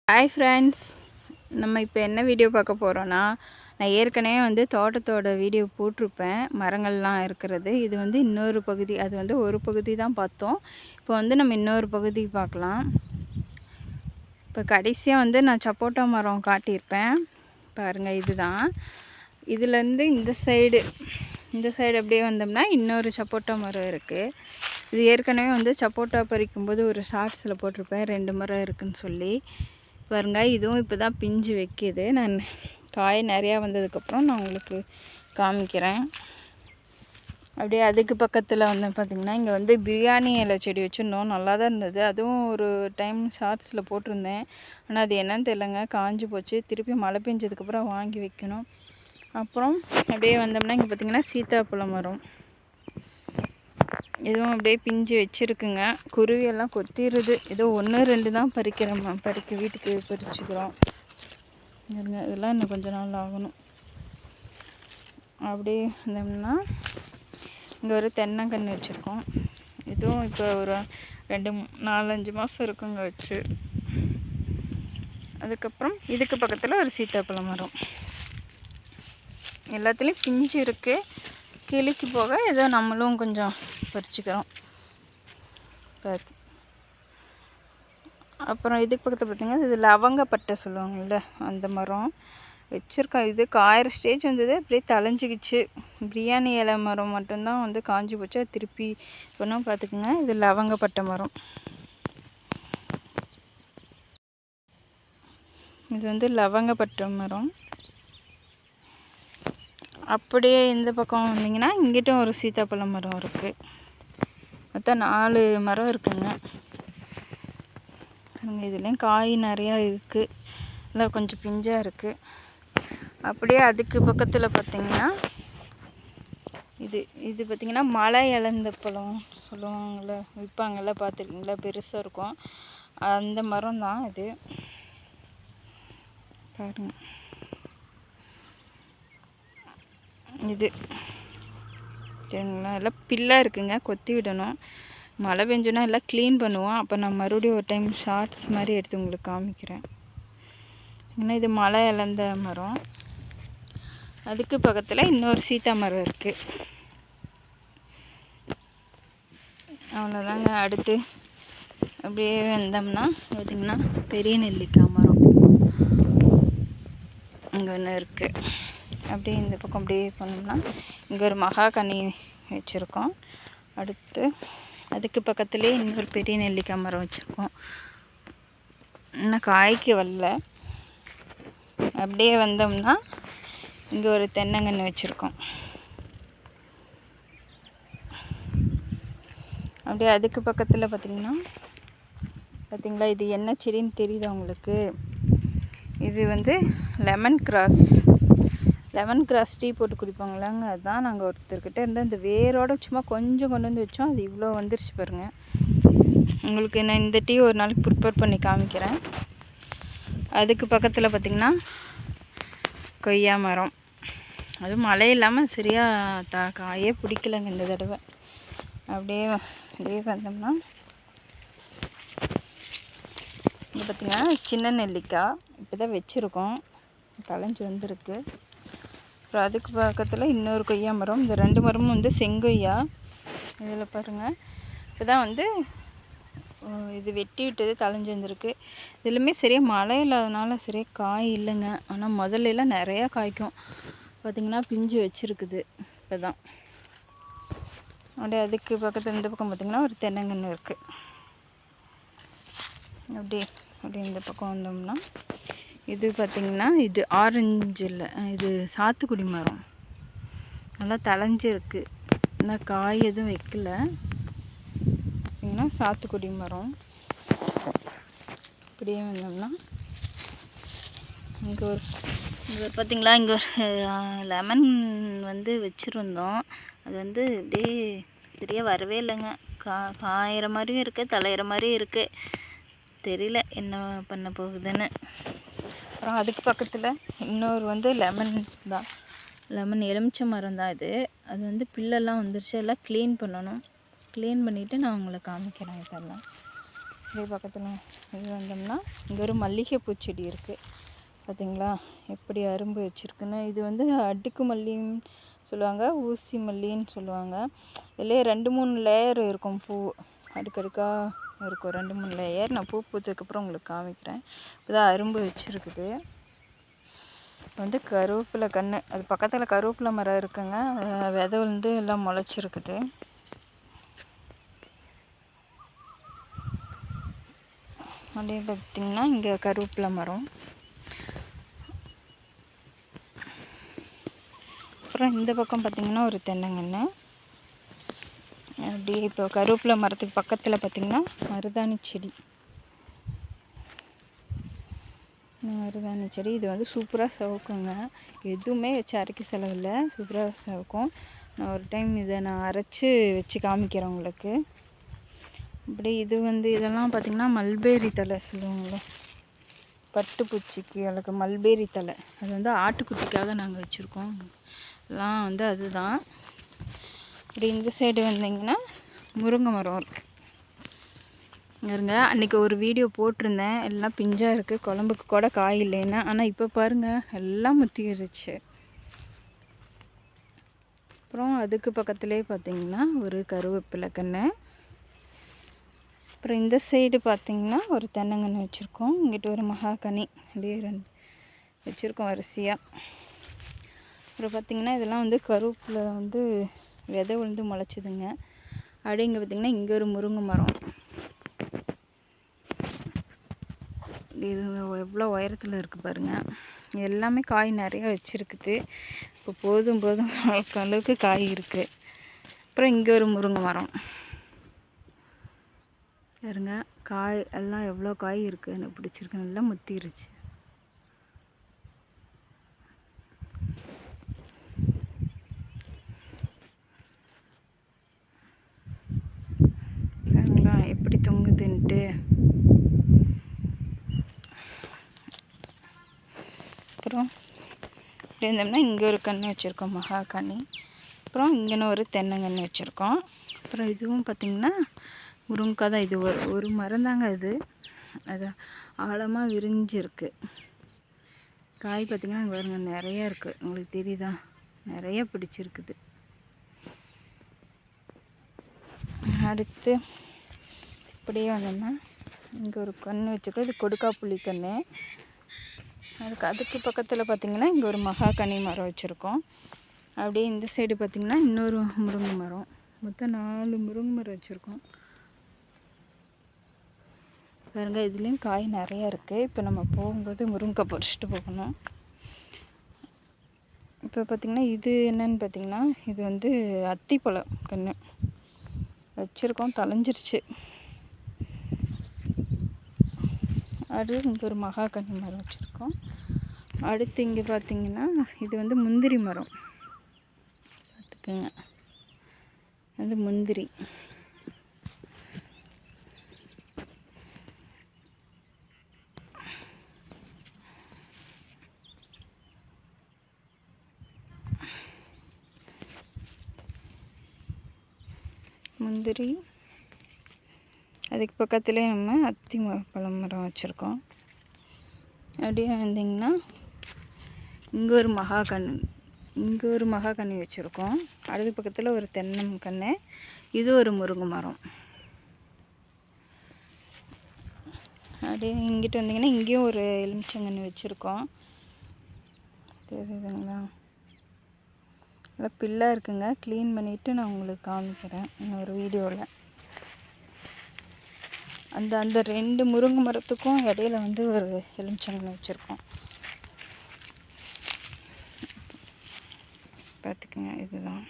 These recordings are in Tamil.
ஹாய் ஃப்ரெண்ட்ஸ், நம்ம இப்போ என்ன வீடியோ பார்க்க போகிறோன்னா, நான் ஏற்கனவே தோட்டத்தோட வீடியோ போட்டிருப்பேன். மரங்கள்லாம் இருக்கிறது. இது இன்னொரு பகுதி. அது ஒரு பகுதி தான் பார்த்தோம். இப்போ நம்ம இன்னொரு பகுதி பார்க்கலாம். இப்போ கடைசியாக நான் சப்போட்டா மரம் காட்டியிருப்பேன் பாருங்கள். இதுதான். இதுலேருந்து இந்த சைடு அப்படியே வந்தோம்னா இன்னொரு சப்போட்டா மரம் இருக்குது. இது ஏற்கனவே சப்போட்டா பறிக்கும்போது ஒரு ஷார்ட்ஸில் போட்டிருப்பேன் 2 மரம் இருக்குதுன்னு சொல்லி. பாருங்க, இதுவும் இப்போ தான் பிஞ்சு வைக்கிது. நான் காய் நிறையா வந்ததுக்கப்புறம் நான் உங்களுக்கு காமிக்கிறேன். அப்படியே அதுக்கு பக்கத்தில் பார்த்திங்கன்னா இங்கே பிரியாணி இலை செடி வச்சுருந்தோம். நல்லா தான் இருந்தது. அதுவும் ஒரு டைம் ஷார்ட்ஸில் போட்டிருந்தேன். ஆனால் அது என்னன்னு தெரியலங்க, காஞ்சி போச்சு. திருப்பி மழை பெஞ்சதுக்கப்புறம் வாங்கி வைக்கணும். அப்புறம் அப்படியே வந்தோம்னா இங்கே பார்த்திங்கன்னா சீத்தாப்பழம் மரம். இதுவும் அப்படியே பிஞ்சு வச்சுருக்குங்க. குருவியெல்லாம் கொத்திடுது. ஏதோ 1-2 தான் பறிக்க வீட்டுக்கு பறிச்சுக்கிறோம். இதெல்லாம் இன்னும் கொஞ்ச நாள் ஆகணும். அப்படியே இருந்தோம்னா இங்கே ஒரு தென்னங்கன்று வச்சுருக்கோம். இதுவும் இப்போ ஒரு 4-5 மாதம் இருக்குங்க வச்சு. அதுக்கப்புறம் இதுக்கு பக்கத்தில் ஒரு சீத்தாப்பழம் மரம். எல்லாத்துலேயும் பிஞ்சு இருக்குது. கிளிக்கு போக ஏதோ நம்மளும் கொஞ்சம் பறிச்சுக்கிறோம். அப்புறம் இதுக்கு பக்கத்தில் பார்த்திங்கன்னா இது லவங்கப்பட்டை சொல்லுவாங்கள்ல, அந்த மரம் வச்சுருக்கோம். இது காயிற ஸ்டேஜ் வந்தது, அப்படியே தளைஞ்சிக்கிச்சு. பிரியாணி இலை மரம் மட்டும்தான் காஞ்சி போச்சு. திருப்பி பண்ணோம் பார்த்துக்குங்க. இது லவங்கப்பட்டை மரம். இது லவங்கப்பட்டை மரம். அப்படியே இந்த பக்கம் வந்தீங்கன்னா இங்கிட்டும் ஒரு சீத்தாப்பழம் மரம் இருக்குது. மொத்தம் 4 மரம் இருக்குங்க. இதுலேயும் காய் நிறையா இருக்குது. இல்லை கொஞ்சம் பிஞ்சாக இருக்குது. அப்படியே அதுக்கு பக்கத்தில் பார்த்திங்கன்னா இது பார்த்திங்கன்னா மலை இழந்த பழம் சொல்லுவாங்கள்ல, விற்பாங்கள்ல, பார்த்துருக்கீங்களா? பெருசாக இருக்கும். அந்த மரம் தான் இது. பாருங்க, இது சரிங்களா? எல்லாம் பில்லாக இருக்குங்க, கொத்தி விடணும். மழை பெஞ்சோன்னா எல்லாம் க்ளீன் பண்ணுவோம். அப்போ நான் மறுபடியும் ஒரு டைம் ஷார்ட்ஸ் மாதிரி எடுத்து உங்களுக்கு காமிக்கிறேன். ஏன்னா இது மழை இழந்த மரம். அதுக்கு பக்கத்தில் இன்னொரு சீத்தா மரம் இருக்குது. அவ்வளோதாங்க. அடுத்து அப்படியே வந்தோம்னா பார்த்திங்கன்னா பெரிய நெல்லிக்காய் மரம் இங்கே ஒன்று இருக்குது. அப்படியே இந்த பக்கம் அப்படியே போனோம்னா இங்கே ஒரு மகாகனி வச்சுருக்கோம். அடுத்து அதுக்கு பக்கத்துலேயே இன்னொரு பெரிய நெல்லிக்காய் மரம் வச்சுருக்கோம். இன்னும் காய்க்கு வரல. அப்படியே வந்தோம்னா இங்கே ஒரு தென்னங்கன்று வச்சுருக்கோம். அப்படியே அதுக்கு பக்கத்தில் பார்த்திங்களா, இது என்ன செடின்னு தெரியுதா உங்களுக்கு? இது லெமன் கிராஸ் டீ போட்டு குடிப்பாங்களாங்க. அதுதான் நாங்கள் ஒருத்தர்கிட்ட இருந்து அந்த வேரோட சும்மா கொஞ்சம் கொண்டு வந்து வச்சோம். அது இவ்வளோ வந்துருச்சு பாருங்கள். உங்களுக்கு நான் இந்த டீ ஒரு நாளைக்கு ப்ரிப்பேர் பண்ணி காமிக்கிறேன். அதுக்கு பக்கத்தில் பார்த்திங்கன்னா கொய்யா மரம். அதுவும் மழை இல்லாமல் சரியாக காயே பிடிக்கலைங்க இந்த தடவை. அப்படியே வந்தோம்னா இது பார்த்திங்கன்னா சின்ன நெல்லிக்காய் இப்போ தான் வச்சுருக்கோம், தளைஞ்சு வந்திருக்கு. அப்புறம் அதுக்கு பக்கத்தில் இன்னொரு கொய்யா மரம். இந்த 2 மரமும் செங்கொய்யா. இதில் பாருங்கள், இப்போ தான் இது வெட்டி விட்டது, தளைஞ்சு வந்திருக்கு. இதுலையுமே சரியாக மழை இல்லாதனால சரியாக காய் இல்லைங்க. ஆனால் முதல்லலாம் நிறையா காய்க்கும். பார்த்திங்கன்னா பிஞ்சு வச்சுருக்குது இப்போ தான். அப்படியே அதுக்கு பக்கத்தில் இந்த பக்கம் பார்த்திங்கன்னா ஒரு தென்னங்கன்று இருக்குது. அப்படியே இந்த பக்கம் வந்தோம்னா இது பார்த்திங்கன்னா இது ஆரஞ்சு இல்லை, இது சாத்துக்குடி மரம். நல்லா தளைஞ்சிருக்கு. இன்னும் காய் எதுவும் வைக்கல. பார்த்திங்கன்னா சாத்துக்குடி மரம். அப்படியே வந்தோம்னா இங்கே பார்த்திங்களா, இங்கே ஒரு லெமன் வச்சுருந்தோம். அது அப்படியே சரியாக வரவே இல்லைங்க. காயிற மாதிரியும் இருக்குது, தலையிற மாதிரியும் இருக்குது. தெரியல என்ன பண்ண போகுதுன்னு. அப்புறம் அதுக்கு பக்கத்தில் இன்னொரு லெமன் தான், லெமன் எலுமிச்சை மரம் தான் இது. அது பில்லெல்லாம் வந்துருச்சு. எல்லாம் க்ளீன் பண்ணணும். க்ளீன் பண்ணிவிட்டு நான் உங்களை காமிக்கிறேன். இதெல்லாம் அப்படியே பக்கத்தில் இது வந்தோம்னா இங்கே ஒரு மல்லிகைப்பூ செடி இருக்குது. பார்த்திங்களா எப்படி அரும்பு வச்சுருக்குன்னு. இது வந்து அடுக்கு மல்லின்னு சொல்லுவாங்க, ஊசி மல்லின்னு சொல்லுவாங்க. இதுலேயே 2-3 லேயர் இருக்கும். பூ அடுக்கடுக்காக இருக்கும், 2-3 லேயர். நான் பூ பூத்ததுக்கப்புறம் உங்களுக்கு காமிக்கிறேன். இப்போதான் அரும்பு வச்சுருக்குது. வந்து கருவேப்பிலை கன்று, அது பக்கத்தில் கருவேப்பிலை மரம் இருக்குங்க. விதை வந்து எல்லாம் முளைச்சிருக்குது. அப்படியே பார்த்திங்கன்னா இங்கே கருவேப்பிலை மரம். அப்புறம் இந்த பக்கம் பார்த்திங்கன்னா ஒரு தென்னங்கன்று. அப்படியே இப்போ கருவேப்பிலை மரத்துக்கு பக்கத்தில் பார்த்திங்கன்னா மருதாணி செடி. மருதாணி செடி இது வந்து சூப்பராக சவுக்குங்க. எதுவுமே வச்சு அரைக்க செலவில்லை, சூப்பராக சவுக்கும். நான் ஒரு டைம் இதை நான் அரைச்சி வச்சு காமிக்கிறேன் உங்களுக்கு. அப்படி இது வந்து இதெல்லாம் பார்த்திங்கன்னா மல்பேரி தலை சொல்லுவாங்களே, பட்டுப்பூச்சிக்கு அதுக்கு மல்பேரி தலை. அது வந்து ஆட்டுக்குட்டிக்காக நாங்கள் வச்சுருக்கோம். எல்லாம் வந்து அதுதான். இப்படி இந்த சைடு வந்தீங்கன்னா முருங்கை மரம் இருக்குது. இருங்க, அன்றைக்கி ஒரு வீடியோ போட்டிருந்தேன், எல்லாம் பிஞ்சாக இருக்குது, குழம்புக்கு கூட காய் இல்லைன்னா. ஆனால் இப்போ பாருங்கள் எல்லாம் முத்திருச்சு. அப்புறம் அதுக்கு பக்கத்துலேயே பார்த்திங்கன்னா ஒரு கருவேப்பிலை கன்று. அப்புறம் இந்த சைடு பார்த்திங்கன்னா ஒரு தென்னங்கன்று வச்சுருக்கோம். இங்கிட்ட ஒரு மகாகனி அப்படியே 2 வச்சுருக்கோம் வரிசையாக. அப்புறம் பார்த்திங்கன்னா இதெல்லாம் வந்து கருவேப்பிலை வந்து விதை விழுந்து முளைச்சிதுங்க. அப்படியே இங்கே பார்த்திங்கன்னா இங்கே ஒரு முருங்கை மரம். இது எவ்வளோ உயரத்தில் இருக்குது பாருங்கள். எல்லாமே காய் நிறையா வச்சுருக்குது. இப்போ போதும் அளவுக்கு காய் இருக்குது. அப்புறம் இங்கே ஒரு முருங்கை மரம் பாருங்க, காய் எல்லாம் எவ்வளோ காய் இருக்குது. எனக்கு பிடிச்சிருக்கு, நல்லா முத்திருச்சு. பாருங்களா எப்படி தொங்குதுன்ட்டு. அப்புறம் இப்படி இருந்தோம்னா இங்கே ஒரு கன்று வச்சுருக்கோம், மகாகனி. அப்புறம் இங்கேன்னு ஒரு தென்னங்கன்று வச்சுருக்கோம். அப்புறம் இதுவும் பார்த்திங்கன்னா முருங்கைக்காய் தான். இது ஒரு மரம் தாங்க. அது ஆழமாக விரிஞ்சிருக்கு. காய் பார்த்திங்கன்னா இங்கே பாருங்க நிறையா இருக்குது, உங்களுக்கு தெரியுதா, நிறைய பிடிச்சிருக்குது. அடுத்து இப்படியே வந்தோம்னா இங்கே ஒரு கன்று வச்சுருக்கோம். இது கொடுக்காப்புளி கன்று. அதுக்கு பக்கத்தில் பார்த்திங்கன்னா இங்கே ஒரு மகாகனி மரம் வச்சுருக்கோம். அப்படியே இந்த சைடு பார்த்திங்கன்னா இன்னொரு முருங்கை மரம். மொத்தம் 4 முருங்கை மரம் வச்சுருக்கோம். பாருங்க, இதுலேயும் காய் நிறையா இருக்குது. இப்போ நம்ம போகும்போது முருங்கைக்காய் பறிச்சுட்டு போகணும். இப்போ பார்த்திங்கன்னா இது என்னன்னு பார்த்திங்கன்னா இது வந்து அத்திப்பழம் கன்று வச்சுருக்கோம், தலைஞ்சிருச்சு. அடுத்து இங்கே ஒரு மகாகனி மரம் வச்சுருக்கோம். அடுத்து இங்கே பார்த்திங்கன்னா இது வந்து முந்திரி மரம். பார்த்துக்கோங்க, அது முந்திரி. முந்திரி அதுக்கு பக்கத்துலேயே நம்ம அத்தி பழம் மரம் வச்சுருக்கோம். அப்படியே வந்திங்கன்னா இங்கே ஒரு மகாகனி வச்சுருக்கோம். அதுக்கு பக்கத்தில் ஒரு தென்னங்கன்று, இது ஒரு முருங்கை மரம். அப்படியே இங்கிட்ட வந்திங்கன்னா இங்கேயும் ஒரு எலுமிச்சங்கன்று வச்சுருக்கோம், தெரியுதுங்களா. நல்லா பில்லாக இருக்குங்க. க்ளீன் பண்ணிவிட்டு நான் உங்களுக்கு காமிக்கிறேன் இன்னொரு வீடியோவில். அந்த 2 முருங்கை மரத்துக்கும் இடையில வந்து ஒரு எலுமிச்சங்கன்று வச்சுருக்கோம், பார்த்துக்குங்க. இதுதான்.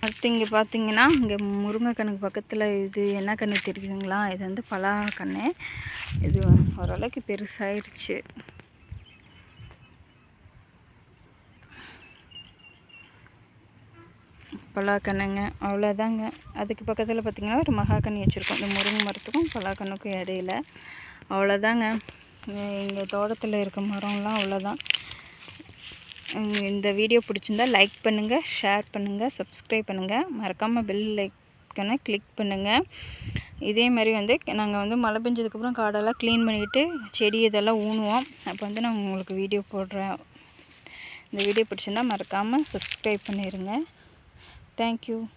அடுத்து இங்கே பார்த்தீங்கன்னா இங்கே முருங்கை கண்ணுக்கு பக்கத்தில் இது என்ன கன்று தெரியுதுங்களா, இது வந்து பலா கன்று. இது ஓரளவுக்கு பெருசாகிடுச்சு. பலாக்கண்ணுங்க, அவ்வளோதாங்க. அதுக்கு பக்கத்தில் பார்த்திங்கன்னா ஒரு மகாகனி வச்சுருக்கோம். இந்த முருங்கை மரத்துக்கும் பலாக்கண்ணுக்கும் இடையில. அவ்வளோதாங்க. இங்கே தோட்டத்தில் இருக்க மரம்லாம் அவ்வளோதான். இந்த வீடியோ பிடிச்சிருந்தா லைக் பண்ணுங்கள், ஷேர் பண்ணுங்கள், சப்ஸ்கிரைப் பண்ணுங்கள். மறக்காமல் பெல் ஐக்கனை கிளிக் பண்ணுங்கள். இதே மாதிரி வந்து நாங்கள் வந்து மழை பெஞ்சதுக்கப்புறம் காடெல்லாம் க்ளீன் பண்ணிவிட்டு செடி இதெல்லாம் ஊனுவோம். அப்போ வந்து நான் உங்களுக்கு வீடியோ போடுறேன். இந்த வீடியோ பிடிச்சிருந்தா மறக்காமல் சப்ஸ்கிரைப் பண்ணிடுங்க. தேங்க்யூ.